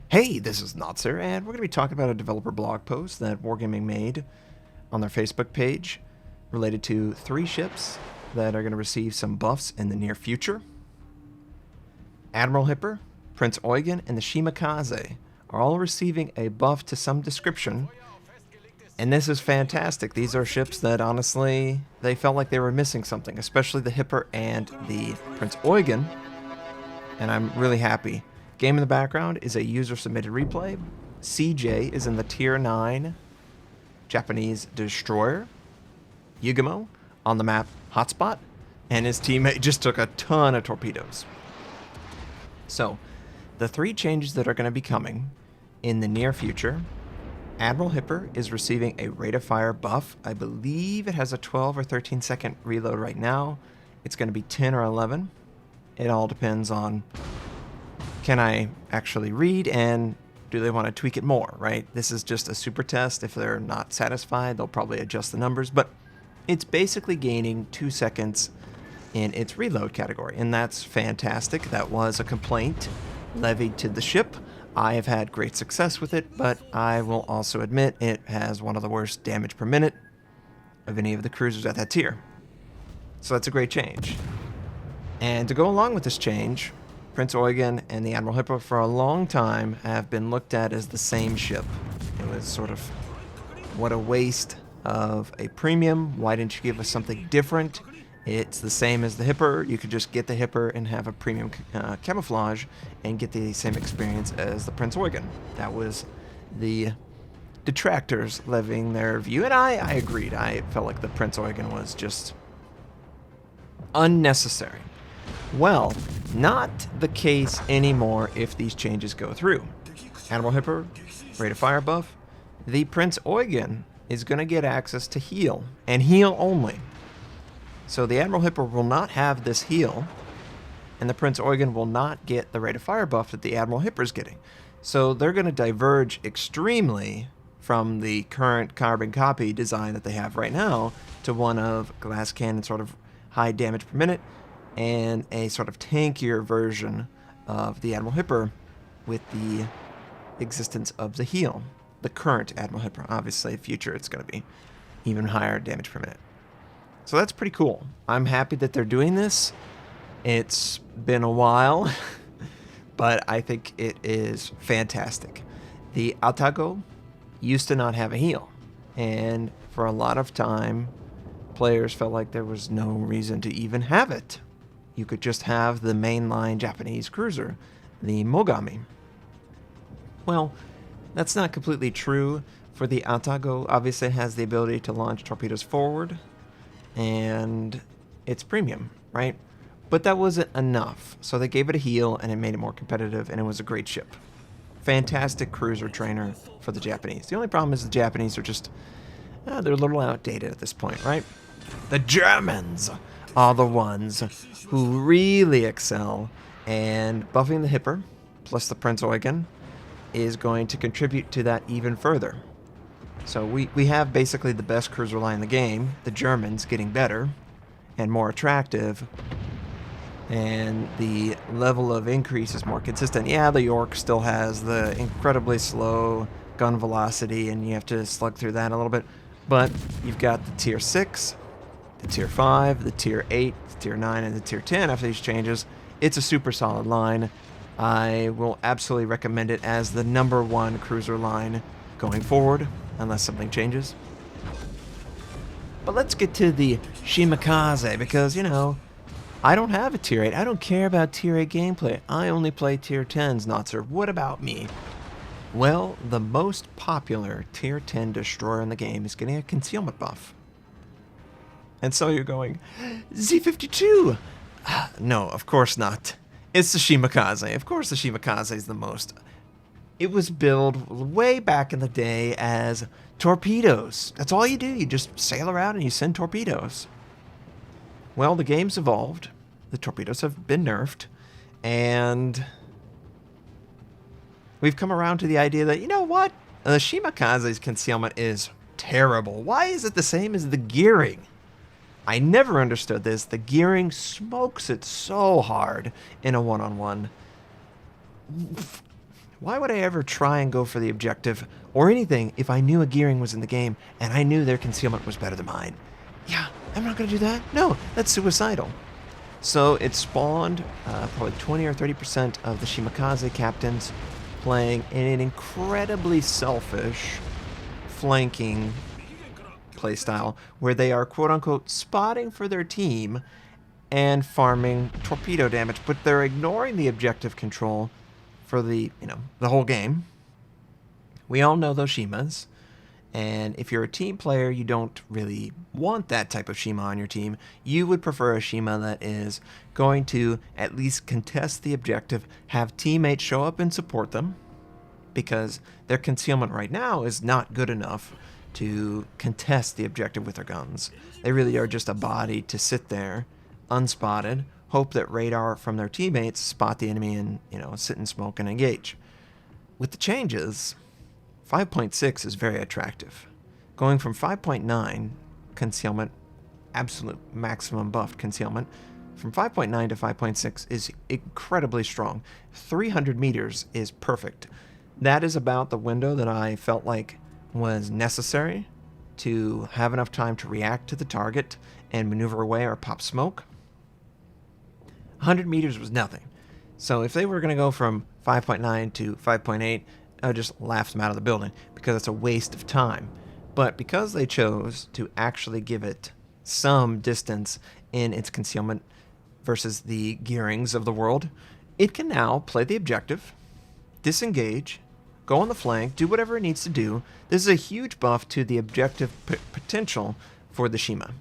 Hey, this is Notser, and we're going to be talking about a developer blog post that Wargaming made on their Facebook page related to 3 ships that are going to receive some buffs in the near future. Admiral Hipper, Prinz Eugen, and the Shimakaze are all receiving a buff to some description, and this is fantastic. These are ships that, honestly, they felt like they were missing something, especially the Hipper and the Prinz Eugen, and I'm really happy. Game in the background is a user-submitted replay. CJ is in the Tier 9 Japanese destroyer. Yugumo on the map Hotspot, and his teammate just took a ton of torpedoes. So, the 3 changes that are going to be coming in the near future. Admiral Hipper is receiving a rate of fire buff. I believe it has a 12 or 13 second reload right now. It's going to be 10 or 11. It all depends on can I actually read, and do they want to tweak it more, right? This is just a super test. If they're not satisfied, they'll probably adjust the numbers, but it's basically gaining 2 seconds in its reload category, and that's fantastic. That was a complaint levied to the ship. I have had great success with it, but I will also admit it has one of the worst damage per minute of any of the cruisers at that tier. So that's a great change. And to go along with this change, Prinz Eugen and the Admiral Hipper for a long time have been looked at as the same ship. It was sort of, what a waste of a premium. Why didn't you give us something different? It's the same as the Hipper. You could just get the Hipper and have a premium camouflage and get the same experience as the Prinz Eugen. That was the detractors levying their view, and I agreed. I felt like the Prinz Eugen was just unnecessary. Well, not the case anymore if these changes go through. Admiral Hipper, rate of fire buff. The Prinz Eugen is going to get access to heal, and heal only. So the Admiral Hipper will not have this heal, and the Prinz Eugen will not get the rate of fire buff that the Admiral Hipper is getting. So they're going to diverge extremely from the current carbon copy design that they have right now to one of glass cannon, sort of high damage per minute, and a sort of tankier version of the Admiral Hipper with the existence of the heal. The current Admiral Hipper. Obviously, future it's going to be even higher damage per minute. So that's pretty cool. I'm happy that they're doing this. It's been a while, but I think it is fantastic. The Atago used to not have a heal, and for a lot of time, players felt like there was no reason to even have it. You could just have the mainline Japanese cruiser, the Mogami. Well, that's not completely true. For the Atago, obviously it has the ability to launch torpedoes forward, and it's premium, right? But that wasn't enough, so they gave it a heal, and it made it more competitive, and it was a great ship. Fantastic cruiser trainer for the Japanese. The only problem is the Japanese are just, they're a little outdated at this point, right? The Germans are the ones who really excel, and buffing the Hipper plus the Prinz Eugen is going to contribute to that even further. So we have basically the best cruiser line in the game, the Germans getting better and more attractive, and the level of increase is more consistent. Yeah, the York still has the incredibly slow gun velocity, and you have to slug through that a little bit, but you've got the Tier 6, the Tier 5, the Tier 8, the Tier 9, and the Tier 10 after these changes. It's a super solid line. I will absolutely recommend it as the #1 cruiser line going forward, unless something changes. But let's get to the Shimakaze, because, you know, I don't have a Tier 8. I don't care about Tier 8 gameplay. I only play Tier 10s, Notser. What about me? Well, the most popular Tier 10 destroyer in the game is getting a concealment buff. And so you're going, Z52! No, of course not. It's the Shimakaze. Of course the Shimakaze is the most. It was built way back in the day as torpedoes. That's all you do. You just sail around and you send torpedoes. Well, the game's evolved. The torpedoes have been nerfed. And we've come around to the idea that, you know what? The Shimakaze's concealment is terrible. Why is it the same as the gearing? I never understood this. The gearing smokes it so hard in a one-on-one. Why would I ever try and go for the objective or anything if I knew a gearing was in the game and I knew their concealment was better than mine? Yeah, I'm not going to do that. No, that's suicidal. So it spawned probably 20 or 30% of the Shimakaze captains playing in an incredibly selfish flanking playstyle where they are quote-unquote spotting for their team and farming torpedo damage, but they're ignoring the objective control for the whole game. We all know those Shimas, and if you're a team player, you don't really want that type of Shima on your team. You would prefer a Shima that is going to at least contest the objective, have teammates show up and support them, because their concealment right now is not good enough to contest the objective with their guns. They really are just a body to sit there, unspotted, hope that radar from their teammates spot the enemy and, sit in smoke and engage. With the changes, 5.6 is very attractive. Going from 5.9 concealment, absolute maximum buffed concealment, from 5.9 to 5.6 is incredibly strong. 300 meters is perfect. That is about the window that I felt like was necessary to have enough time to react to the target and maneuver away or pop smoke. 100 meters was nothing. So if they were going to go from 5.9 to 5.8, I would just laugh them out of the building because it's a waste of time. But because they chose to actually give it some distance in its concealment versus the gearings of the world, it can now play the objective, disengage, go on the flank, do whatever it needs to do. This is a huge buff to the objective potential for the Shima.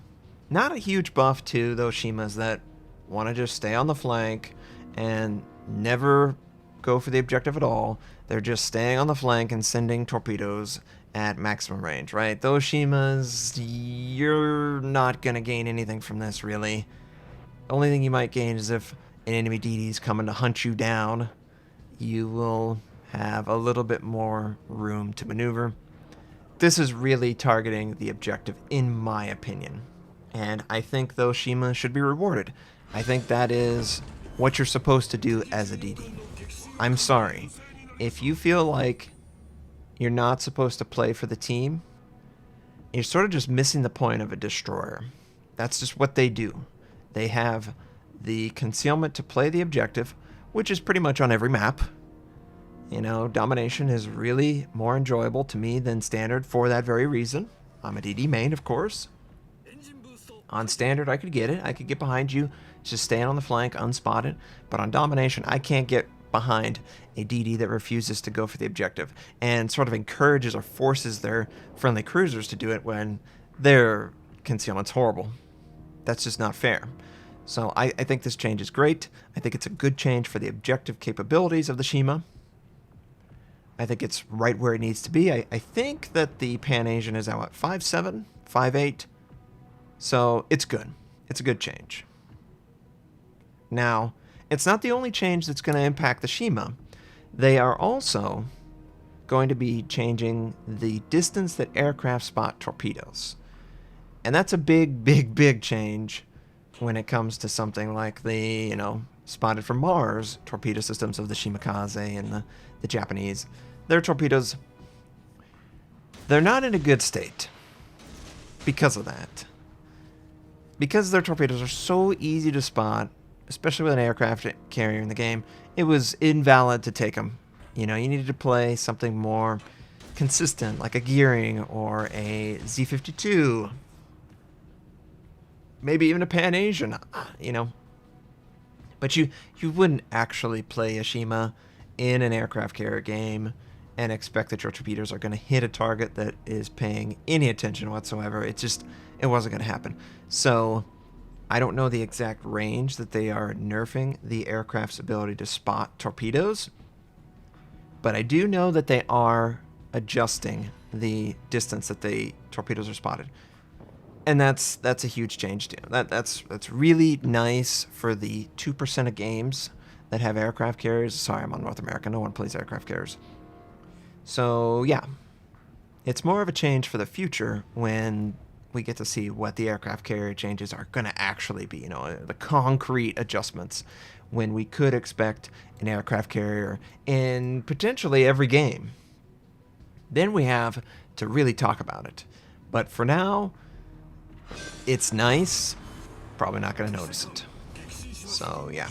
Not a huge buff to those Shimas that want to just stay on the flank and never go for the objective at all. They're just staying on the flank and sending torpedoes at maximum range, right? Those Shimas, you're not going to gain anything from this, really. The only thing you might gain is if an enemy DD is coming to hunt you down, you will have a little bit more room to maneuver. This is really targeting the objective, in my opinion. And I think those Shima should be rewarded. I think that is what you're supposed to do as a DD. I'm sorry. If you feel like you're not supposed to play for the team, you're sort of just missing the point of a destroyer. That's just what they do. They have the concealment to play the objective, which is pretty much on every map. Domination is really more enjoyable to me than standard for that very reason. I'm a DD main, of course. On standard, I could get it. I could get behind you, just staying on the flank, unspotted. But on domination, I can't get behind a DD that refuses to go for the objective and sort of encourages or forces their friendly cruisers to do it when their concealment's horrible. That's just not fair. So I think this change is great. I think it's a good change for the objective capabilities of the Shima. I think it's right where it needs to be. I think that the Pan-Asian is at, 5.7, 5.8. So it's good. It's a good change. Now, it's not the only change that's going to impact the Shima. They are also going to be changing the distance that aircraft spot torpedoes. And that's a big, big, big change when it comes to something like the, spotted from Mars torpedo systems of the Shimakaze and the Japanese. Their torpedoes, they're not in a good state because of that. Because their torpedoes are so easy to spot, especially with an aircraft carrier in the game, it was invalid to take them. You needed to play something more consistent, like a gearing or a Z-52. Maybe even a Pan-Asian, But you wouldn't actually play a Shima in an aircraft carrier game and expect that your torpedoes are going to hit a target that is paying any attention whatsoever. It wasn't going to happen. So I don't know the exact range that they are nerfing the aircraft's ability to spot torpedoes, but I do know that they are adjusting the distance that the torpedoes are spotted. And that's a huge change too. That's really nice for the 2% of games that have aircraft carriers. Sorry, I'm on North America. No one plays aircraft carriers. So yeah, it's more of a change for the future when we get to see what the aircraft carrier changes are going to actually be, the concrete adjustments, when we could expect an aircraft carrier in potentially every game. Then we have to really talk about it. But for now, it's nice. Probably not going to notice it. So, yeah.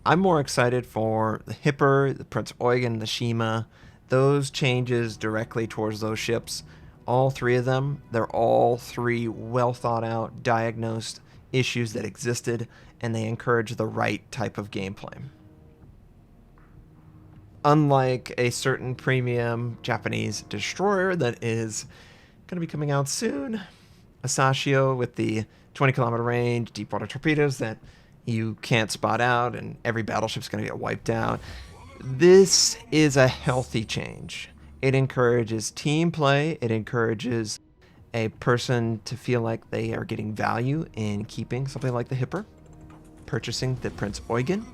I'm more excited for the Hipper, the Prinz Eugen, the Shima. Those changes directly towards those ships. All three of them, they're all three well thought out, diagnosed issues that existed, and they encourage the right type of gameplay. Unlike a certain premium Japanese destroyer that is going to be coming out soon, Asashio with the 20-kilometer range, deep water torpedoes that you can't spot out, and every battleship's going to get wiped out. This is a healthy change. It encourages team play. It encourages a person to feel like they are getting value in keeping something like the Hipper, purchasing the Prinz Eugen.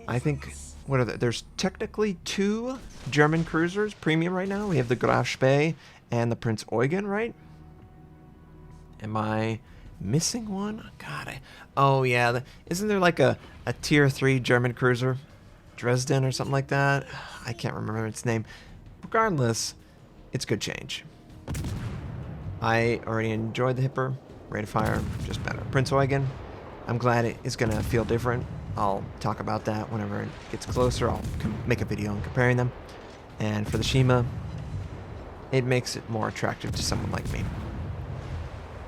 I think, what are there? There's technically 2 German cruisers premium right now. We have the Graf Spee and the Prinz Eugen, right? Am I missing one? God, oh yeah, isn't there like a tier 3 German cruiser? Dresden or something like that? I can't remember its name. Regardless, it's good change. I already enjoyed the Hipper. Rate of fire, just better. Prinz Eugen, I'm glad it is going to feel different. I'll talk about that whenever it gets closer. I'll make a video on comparing them. And for the Shima, it makes it more attractive to someone like me.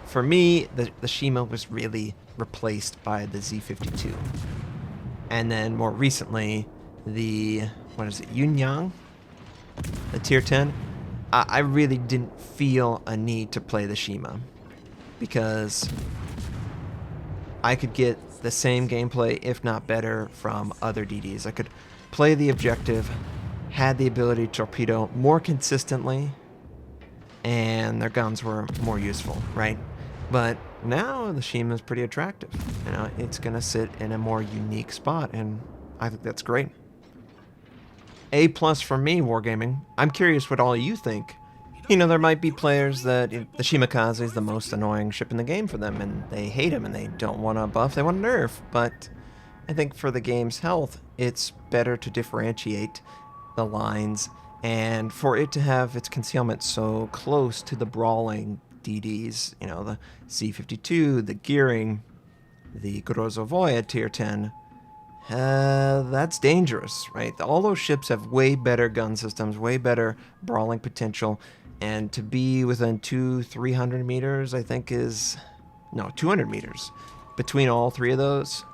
For me, the Shima was really replaced by the Z52. And then more recently, the, what is it, Yunyang? The tier 10. I really didn't feel a need to play the Shima because I could get the same gameplay, if not better, from other DDs. I could play the objective, had the ability to torpedo more consistently, and their guns were more useful, right? But now the Shima is pretty attractive. It's going to sit in a more unique spot, and I think that's great. A+ for me, Wargaming. I'm curious what all of you think. There might be players that the Shimakaze is the most annoying ship in the game for them, and they hate him, and they don't want to buff, they want to nerf. But I think for the game's health, it's better to differentiate the lines, and for it to have its concealment so close to the brawling DDs, the C-52, the Gearing, the Grozovoya tier 10, that's dangerous, right? All those ships have way better gun systems, way better brawling potential, and to be within 200-300 meters, I think is, no, 200 meters between all three of those,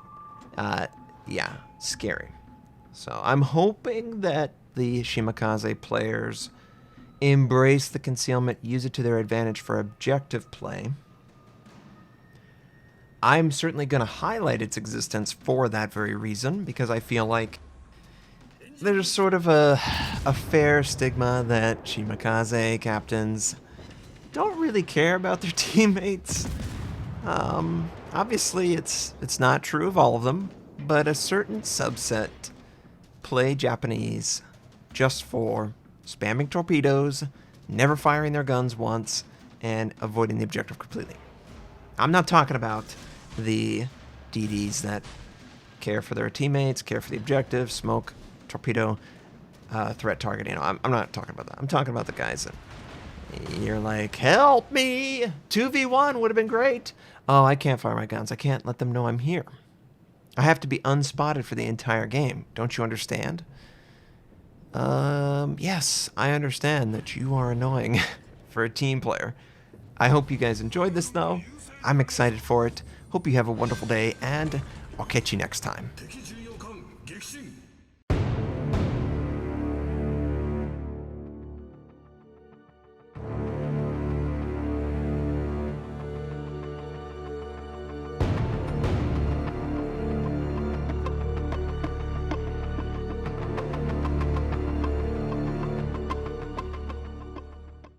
yeah, scary. So I'm hoping that the Shimakaze players embrace the concealment, use it to their advantage for objective play. I'm certainly going to highlight its existence for that very reason, because I feel like there's sort of a fair stigma that Shimakaze captains don't really care about their teammates. Obviously, it's not true of all of them, but a certain subset play Japanese just for spamming torpedoes, never firing their guns once, and avoiding the objective completely. I'm not talking about the DDs that care for their teammates, care for the objective, smoke, torpedo, threat targeting. I'm not talking about that. I'm talking about the guys that you're like, help me! 2v1 would have been great. Oh, I can't fire my guns. I can't let them know I'm here. I have to be unspotted for the entire game. Don't you understand? Yes, I understand that you are annoying for a team player. I hope you guys enjoyed this, though. I'm excited for it. Hope you have a wonderful day, and I'll catch you next time.